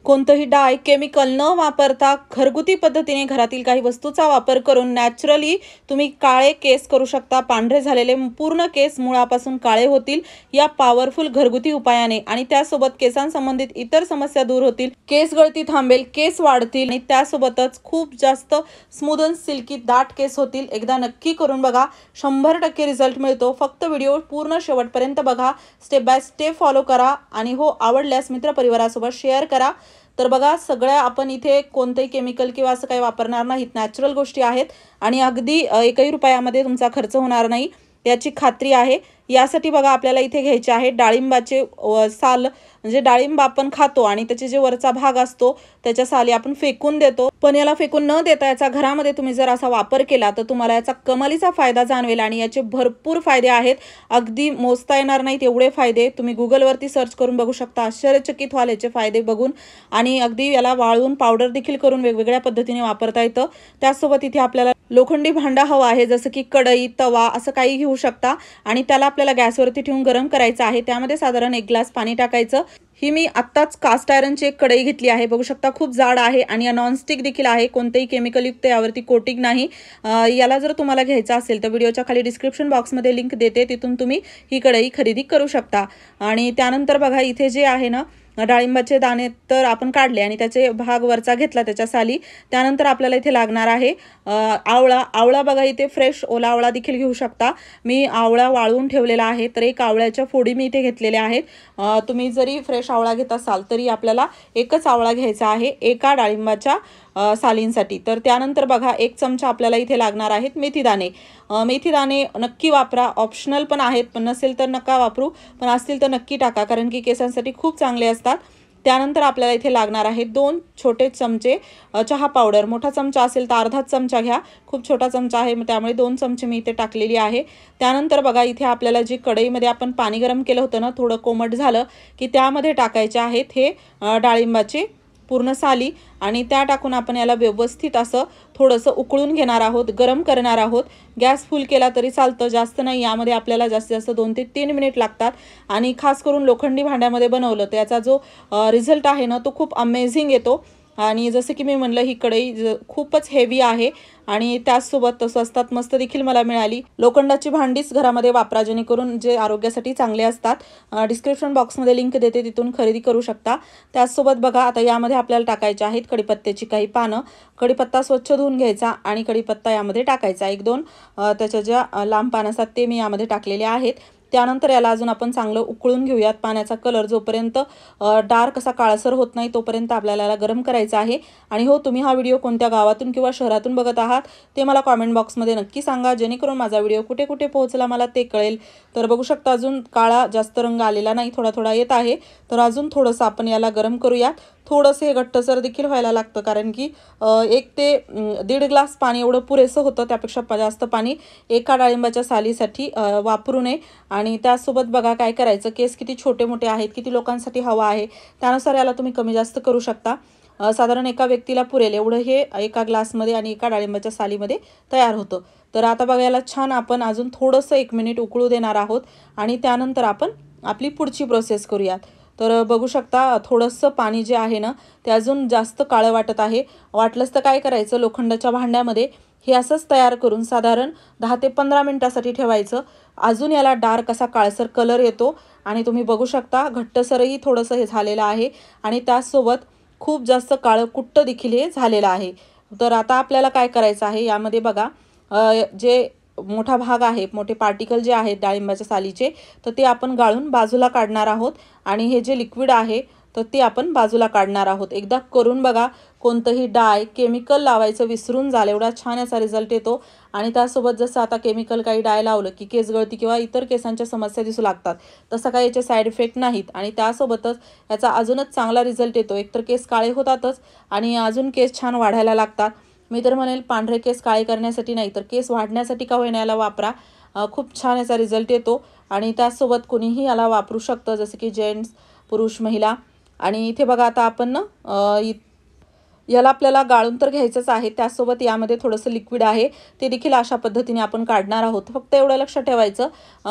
कोणतंही डाय केमिकल न वापरता घरगुती पद्धतीने घरातील काही वस्तूचा वापर करून नॅचरली तुम्ही काळे केस करू शकता। पांढरे झालेले पूर्ण केस मुळापासून काळे होतील या पॉवरफुल घरगुती उपायाने, आणि त्यासोबत केसांसंबंधित इतर समस्या दूर होतील, केस गळती थांबेल, केस वाढतील आणि त्यासोबतच खूप जास्त स्मूथ अँड सिल्की दाट केस होतील। एकदा नक्की करून बघा, 100% रिझल्ट मिळतो। फक्त व्हिडिओ पूर्ण शेवटपर्यंत बघा, स्टेप बाय स्टेप फॉलो करा आणि हो आवडल्यास मित्रपरिवारासोबत शेअर करा। तर बघा, सगळ्या आपण इथे कोणतेही केमिकल किंवा असं काही वापरणार नाहीत, नॅचरल गोष्टी आहेत आणि अगदी 1ही रुपयामध्ये तुमचा खर्च होणार नाही याची खात्री आहे। यासाठी बघा, आपल्याला इथे घ्यायचे आहे डाळिंबाचे साल, म्हणजे डाळिंब आपण खातो आणि त्याचे जे वरचा भाग असतो त्याच्या साली आपण फेकून देतो, पण याला फेकून न देता याचा घरामध्ये तुम्ही जर असा वापर केला तर तुम्हाला याचा कमालीचा फायदा जाणवेल आणि याचे भरपूर फायदे आहेत। अगदी मोजता येणार नाहीत एवढे फायदे। तुम्ही गुगलवरती सर्च करून बघू शकता, आश्चर्यचकित व्हाल याचे फायदे बघून। आणि अगदी याला वाळवून पावडर देखील करून वेगवेगळ्या पद्धतीने वापरता येतं। त्यासोबत इथे आपल्याला लोखंडी भांडा हवा आहे, जसं की कढई, तवा असं काही घेऊ शकता आणि त्याला आपल्याला गॅसवरती ठेवून गरम करायचं आहे। त्यामध्ये साधारण 1 ग्लास पाणी टाकायचं। ही मी आत्ताच कास्ट आयरनची एक कढई घेतली आहे, बघू शकता खूप जाड आहे आणि नॉनस्टिक देखील आहे, कोणतेही केमिकल युक्त यावरती कोटिंग नाही। याला जर तुम्हाला घ्यायचा असेल तर व्हिडिओच्या खाली डिस्क्रिप्शन बॉक्समध्ये लिंक देते, तिथून तुम्ही ही कढई खरेदी करू शकता। आणि त्यानंतर बघा, इथे जे आहे ना, डाळिंबाचे दाणे तर आपण काढले आणि त्याचे भाग वरचा घेतला त्याच्या साली। त्यानंतर आपल्याला इथे लागणार आहे आवळा। आवळा बघा, इथे फ्रेश ओला आवळा देखील घेऊ शकता। मी आवळा वाळवून ठेवलेला आहे, तर 1 आवळ्याच्या फोडी मी इथे घेतलेल्या आहेत। तुम्ही जरी फ्रेश आवळा घेत असाल तरी आपल्याला 1च आवळा घ्यायचा आहे एका डाळिंबाच्या सालींसाठी। तर त्यानंतर बघा, 1 चमचा आपल्याला इथे लागणार आहेत मेथीदाणे। मेथीदाणे नक्की वापरा, ऑप्शनल पण आहेत, पण नसेल तर नका वापरू, पण असतील तर नक्की टाका, कारण की केसांसाठी खूप चांगले असतात। त्यानंतर आपल्याला इथे लागणार आहे 2 छोटे चमचे चहा पावडर। मोठा चमचा असेल तर अर्धा चमचा घ्या, खूप छोटा चमचा आहे त्यामुळे 2 चमचे मी इथे टाकलेली आहे। त्यानंतर बघा, इथे आपल्याला जी कढईमध्ये आपण पाणी गरम केलं होतं ना, थोडं कोमट झालं की त्यामध्ये टाकायचे आहेत हे डाळिंबाचे पूर्ण साली, आणि त्या टाकून आपण याला व्यवस्थित असं थोडंसं उकळून घेणार आहोत, गरम करणार आहोत। गॅस फुल केला तरी चालतं, जास्त नाही। यामध्ये आपल्याला जास्तीत जास्त 2 ते 3 मिनिट लागतात आणि खास करून लोखंडी भांड्यामध्ये बनवलं तर याचा जो रिझल्ट आहे ना, तो खूप अमेझिंग येतो। आणि जसं की मी म्हणलं, ही कढई खूपच हेवी आहे आणि त्याचसोबत स्वस्तात मस्त देखील मला मिळाली। लोखंडाची भांडीच घरामध्ये वापरा, जेणेकरून जे आरोग्यासाठी चांगले असतात। डिस्क्रिप्शन बॉक्समध्ये लिंक देते, तिथून खरेदी करू शकता। त्याचसोबत बघा, आता यामध्ये आपल्याला टाकायचे आहेत कढीपत्त्याची काही पानं। कढीपत्ता स्वच्छ धुवून घ्यायचा आणि कढीपत्ता यामध्ये टाकायचा, 1-2 त्याच्या ज्या लांब पानं असतात ते मी यामध्ये टाकलेले आहेत। त्यानंतर याला अजून आपण चांगलं उकळून घेऊयात। पाण्याचा कलर जोपर्यंत डार्क असा काळसर होत नाही तोपर्यंत आपल्याला याला गरम करायचा आहे। आणि हो, तुम्ही हा व्हिडिओ कोणत्या गावातून किंवा शहरातून बघत आहात ते मला कॉमेंट बॉक्समध्ये नक्की सांगा, जेणेकरून माझा व्हिडिओ कुठे कुठे पोहोचला मला ते कळेल। तर बघू शकता, अजून काळा जास्त रंग आलेला नाही, थोडा थोडा येत आहे। तर अजून थोडंसं आपण याला गरम करूयात। थोडंसं हे घट्टसर देखील व्हायला लागतं, कारण की 1 ते 1.5 ग्लास पाणी एवढं पुरेसं होतं, त्यापेक्षा जास्त पाणी एका डाळिंबाच्या सालीसाठी वापरू नये। आणि त्यासोबत बघा, काय करायचं, केस किती छोटे मोठे आहेत, किती लोकांसाठी हवा आहे त्यानुसार याला तुम्ही कमी जास्त करू शकता। साधारण एका व्यक्तीला पुरेल एवढं हे एका ग्लासमध्ये आणि एका डाळिंबाच्या सालीमध्ये तयार होतं। तर आता बघा, याला छान आपण अजून थोडंसं 1 मिनिट उकळू देणार आहोत आणि त्यानंतर आपण आपली पुढची प्रोसेस करूयात। तर बघू शकता, थोडंसं पाणी जे आहे ना, ते अजून जास्त काळं वाटत आहे। वाटलंच तर काय करायचं, लोखंडाच्या भांड्यामध्ये हे असंच तयार करून साधारण 10 ते 15 मिनिटासाठी ठेवायचं। अजून याला डार्क असा काळसर कलर येतो आणि तुम्ही बघू शकता घट्टसरही थोडंसं हे झालेलं आहे आणि त्याचसोबत खूप जास्त काळं कुट्ट देखील हे झालेलं आहे। तर आता आपल्याला काय करायचं आहे, यामध्ये बघा जे मोठा भाग आहे, मोठे पार्टिकल जे आहेत डाळिंबाच्या सालीचे, तर ते आपण गाळून बाजूला काढणार आहोत आणि हे जे लिक्विड आहे तर ते आपण बाजूला काढणार आहोत। एकदा करून बघा, कोणतंही डाय केमिकल लावायचं विसरून जाल, एवढा छान याचा रिझल्ट येतो। आणि त्यासोबत जसं आता केमिकल काही डाय लावलं की केस गळती किंवा इतर केसांच्या समस्या दिसू लागतात, तसं काही याचे साईड इफेक्ट नाहीत आणि त्यासोबतच याचा अजूनच चांगला रिझल्ट येतो। एकतर केस काळे होतातच आणि अजून केस छान वाढायला लागतात। मी तर म्हणेल, पांढरे केस काळे करण्यासाठी नाही तर केस वाढण्यासाठी का होईना याला वापरा, खूप छान याचा रिझल्ट येतो। आणि त्यासोबत कोणीही याला वापरू शकतं, जसं की जेंट्स, पुरुष, महिला। आणि इथे बघा, आता आपण ना याला आपल्याला गाळून तर घ्यायचंच आहे, त्यासोबत यामध्ये थोडंसं लिक्विड आहे ते देखील अशा पद्धतीने आपण काढणार आहोत. फक्त एवढं लक्षात ठेवायचं,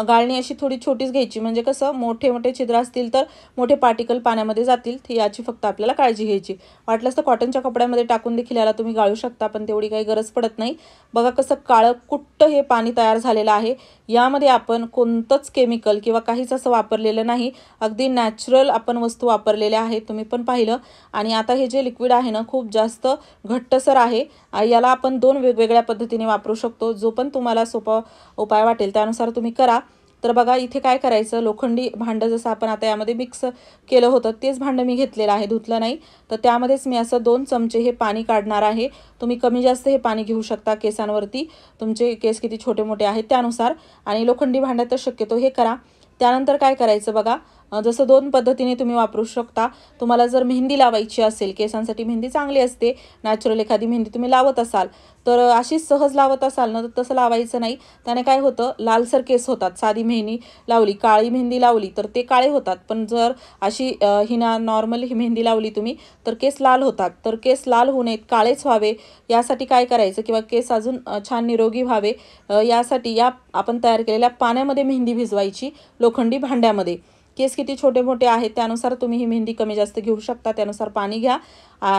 गाळणी अशी थोडी छोटीच घ्यायची, म्हणजे कसं मोठे मोठे छिद्र असतील तर मोठे पार्टिकल पाण्यामध्ये जातील, याची फक्त आपल्याला काळजी घ्यायची. वाटलंच तर कॉटनच्या कपड्यामध्ये टाकून देखील याला तुम्ही गाळू शकता, पण तेवढी काही गरज पडत नाही. बघा कसं काळं कुट्ट हे पाणी तयार झालेलं आहे. यामध्ये आपण कोणतंच केमिकल किंवा काहीच असं वापरलेलं नाही, अगदी नॅचरल आपण वस्तू वापरलेल्या आहेत, तुम्ही पण पाहिलं. आणि आता हे जे लिक्विड आहे ना, खूप जास्त घट्टसर आहे. याला आपण 2 वेगवेगळ्या पद्धतीने वापरू शकतो, जो पण तुम्हाला सोपा उपाय वाटेल त्यानुसार तुम्ही करा. तर बघा इथे काय करायचं, लोखंडी भांडं जसं आपण आता यामध्ये मिक्स केलं होतं तेच भांडं मी घेतलेलं आहे, धुतलं नाही. तर त्यामध्येच मी असं 2 चमचे हे पाणी काढणार आहे. तुम्ही कमी जास्त हे पाणी घेऊ शकता केसांवरती, तुमचे केस किती छोटे मोठे आहेत त्यानुसार. आणि लोखंडी भांड्यात शक्यतो हे करा. त्यानंतर काय करायचं बघा, जसं 2 पद्धतीने तुम्ही वापरू शकता. तुम्हाला जर मेहंदी लावायची असेल, केसांसाठी मेहंदी चांगली असते, नॅचरल एखादी मेहंदी तुम्ही लावत असाल तर अशीच सहज लावत असाल ना, तर तसं लावायचं नाही. त्याने काय होतं, लालसर केस होतात. साधी मेहंदी लावली, काळी मेहंदी लावली तर ते काळे होतात, पण जर अशी नॉर्मल ही मेहंदी लावली तुम्ही तर केस लाल होतात. तर केस लाल होऊ नयेत, काळेच व्हावे यासाठी काय करायचं, किंवा केस अजून छान निरोगी व्हावे यासाठी या आपण तयार केलेल्या पाण्यामध्ये मेहंदी भिजवायची, लोखंडी भांड्यामध्ये. केस किती छोटे मोठे आहेत त्यानुसार तुम्ही ही मेहंदी कमी जास्त घेऊ शकता, त्यानुसार पाणी घ्या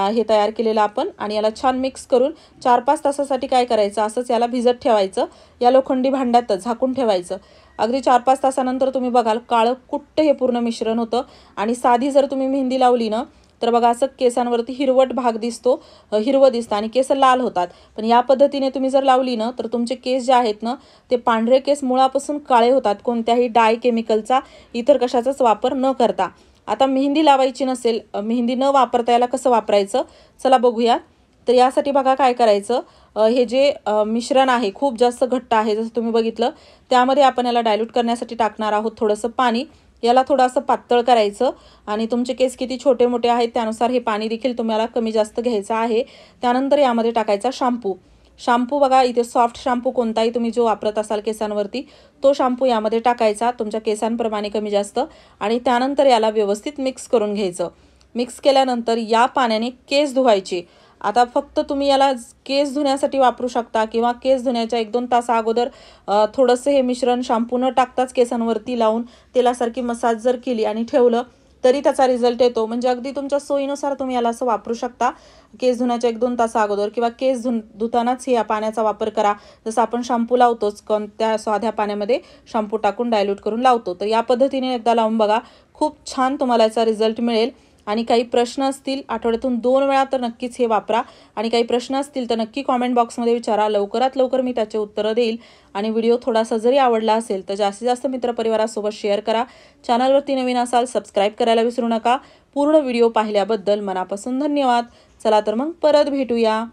हे तयार केलेलं आपण, आणि याला छान मिक्स करून 4-5 तासासाठी काय करायचं, असंच याला भिजत ठेवायचं, या लोखंडी भांड्यातच झाकून ठेवायचं. अगदी 4-5 तासानंतर तुम्ही बघाल काळं कुट्ट हे पूर्ण मिश्रण होतं. आणि साधी जर तुम्ही मेहंदी लावली ना, तर बघा असं केसांवरती हिरवट भाग दिसतो, हिरवं दिसतं आणि केस लाल होतात. पण या पद्धतीने तुम्ही जर लावली ना, तर तुमचे केस जे आहेत ना, ते पांढरे केस मुळापासून काळे होतात, कोणत्याही डाय केमिकलचा इतर कशाचाच वापर न करता. आता मेहंदी लावायची नसेल, मेहंदी न वापरता याला कसं वापरायचं चला बघूया. तर यासाठी बघा काय करायचं, हे जे मिश्रण आहे खूप जास्त घट्ट आहे, जसं तुम्ही बघितलं. त्यामध्ये आपण याला डायल्यूट करण्यासाठी टाकणार आहोत थोडंसं पाणी. याला थोडंसं पातळ करायचं, आणि तुमचे केस किती छोटे मोठे आहेत त्यानुसार हे पाणी देखील तुम्हाला कमी जास्त घ्यायचं आहे. त्यानंतर यामध्ये टाकायचा शॅम्पू. शॅम्पू बघा इथे सॉफ्ट शॅम्पू कोणताही तुम्ही जो वापरत असाल केसांवरती, तो शॅम्पू यामध्ये टाकायचा तुमच्या केसांप्रमाणे कमी जास्त. आणि त्यानंतर याला व्यवस्थित मिक्स करून घ्यायचं. मिक्स केल्यानंतर या पाण्याने केस धुवायचे. आता फक्त तुम्ही याला केस धुण्यासाठी वापरू शकता, किंवा केस धुण्याच्या 1-2 तासा अगोदर थोडंसं हे मिश्रण शॅम्पू न टाकताच केसांवरती लावून तेलासारखी मसाज जर केली आणि ठेवलं तरी त्याचा रिझल्ट येतो. म्हणजे अगदी तुमच्या सोयीनुसार तुम्ही याला असं वापरू शकता. केस धुण्याच्या 1-2 तासा अगोदर, किंवा केस धुतानाच या पाण्याचा वापर करा. जसं आपण शॅम्पू लावतोच कोणत्या साध्या पाण्यामध्ये शॅम्पू टाकून डायल्यूट करून लावतो, तर या पद्धतीने एकदा लावून बघा, खूप छान तुम्हाला याचा रिझल्ट मिळेल. आणि काही प्रश्न असतील, आठवड्यातून 2 वेळा तर नक्कीच हे वापरा. आणि काही प्रश्न असतील तर नक्की कॉमेंट बॉक्समध्ये विचारा, लवकरात लवकर मी त्याचे उत्तरं देईल. आणि व्हिडिओ थोडासा जरी आवडला असेल तर जास्तीत जास्त मित्रपरिवारासोबत शेअर करा. चॅनलवरती नवीन असाल सबस्क्राईब करायला विसरू नका. पूर्ण व्हिडिओ पाहिल्याबद्दल मनापासून धन्यवाद. चला तर मग परत भेटूया.